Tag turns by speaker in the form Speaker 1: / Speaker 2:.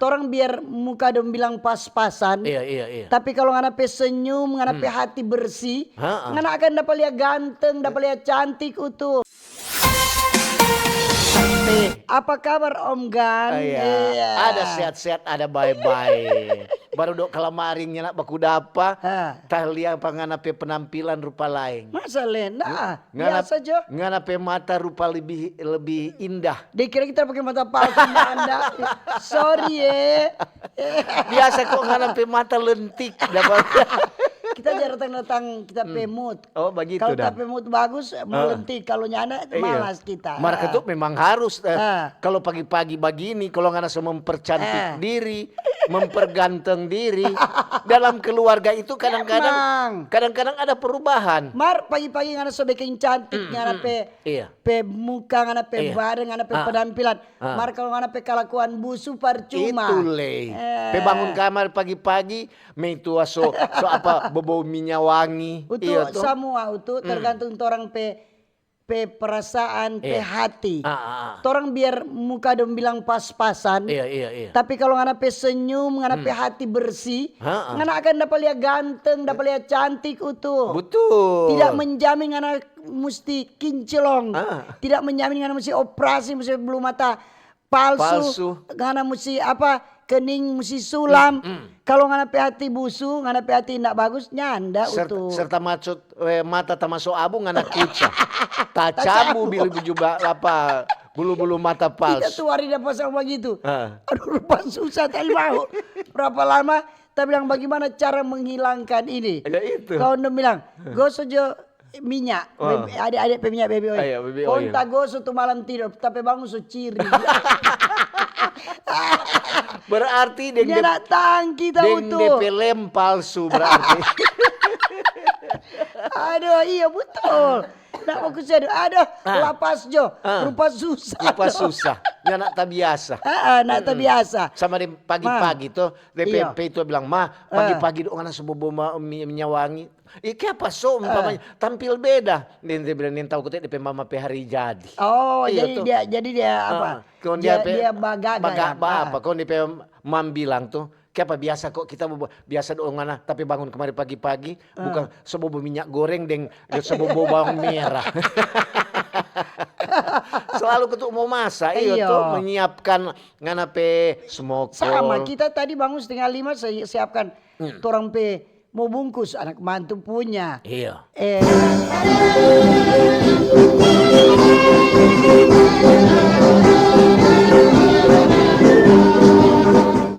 Speaker 1: Torang biar muka dong bilang pas-pasan.
Speaker 2: Iya.
Speaker 1: Tapi kalau ngana pe senyum, ngana pe hati bersih, ngana akan dapat lihat ganteng, dapat lihat cantik utuh. Apa kabar Om Gan?
Speaker 2: Iya. Ada sehat-sehat, ada bye-bye. Baru dok kalamaringnya nak baku dapa. Tah liang pangana pe penampilan rupa lain.
Speaker 1: Masa lena? Biasa jo.
Speaker 2: Ngana pe mata rupa lebih indah.
Speaker 1: Dikira kita pakai mata palsu Anda. Sorry ya.
Speaker 2: Biasa kok ngana pe mata lentik.
Speaker 1: Kita datang kita pemut.
Speaker 2: Oh begitu.
Speaker 1: Kalau kita pemut bagus melentik. Kalau nyana malas kita.
Speaker 2: Marka tuh memang harus. Kalau pagi-pagi begini, kalau ngana semua mempercantik diri, memperganteng diri dalam keluarga itu kadang-kadang ada perubahan.
Speaker 1: Mar pagi-pagi ngana so bikin cantik, ngana pe muka, ngana pe badan, ngana pe penampilan. Mar kalau ngana pe kelakuan busu percuma.
Speaker 2: Itu le. Pe bangun kamar pagi-pagi, itu so apa bau minyak wangi.
Speaker 1: Itu semua itu tergantung orang pe perasaan, pe hati. Torang biar muka dong bilang pas-pasan.
Speaker 2: Iya.
Speaker 1: Tapi kalau ngana pe senyum, ngana pe hati bersih, ngana akan dapat lihat ganteng, dapat lihat cantik utuh.
Speaker 2: Betul.
Speaker 1: Tidak menjamin ngana mesti kinclong. Tidak menjamin ngana mesti operasi, mesti bulu mata palsu. Ngana mesti kening mesti sulam. Kalau ngana pe hati busu, ngana pe hati tidak bagus, nyanda utuh.
Speaker 2: Serta maksud mata tamasuk abu ngana kuca. Tacabu bila juga bulu-bulu mata palsu.
Speaker 1: Kita tuh hari dapat sama begitu. Aduh rupa susah tadi mau. Berapa lama? Kita bilang bagaimana cara menghilangkan ini.
Speaker 2: Ya itu.
Speaker 1: Kau udah bilang, gosok jo minyak. Adik-adik minyak baby oil. Kau tak gosok tuh malam tidur, tapi bangun so ciri.
Speaker 2: Berarti
Speaker 1: dia datang kita utuh.
Speaker 2: DP lem palsu berarti.
Speaker 1: Aduh iya betul. Nak fokus aduh lapas jo. Rupa susah.
Speaker 2: Rupa susah. Dia nak tak biasa.
Speaker 1: Nak tak biasa.
Speaker 2: Sama di pagi-pagi tuh DPP itu bilang, "Ma, pagi-pagi doang anak sebobo minyak wangi." Iki apa so umpamanya tampil beda. Dia bilang tahu kutip DP mama pe hari jadi.
Speaker 1: Oh, jadi dia apa? Dia bagaga.
Speaker 2: Apa? Kau DP mam bilang tuh, "Kenapa biasa kok kita biasa doang anak, tapi bangun kemarin pagi-pagi bukan sebobo minyak goreng dan sebobo bawang merah." Selalu ketuk mau masak, tuh menyiapkan ngana pe smoker.
Speaker 1: Sama kita tadi bangun 4:30 saya siapkan torang pe mau bungkus anak mantu punya.
Speaker 2: Iya.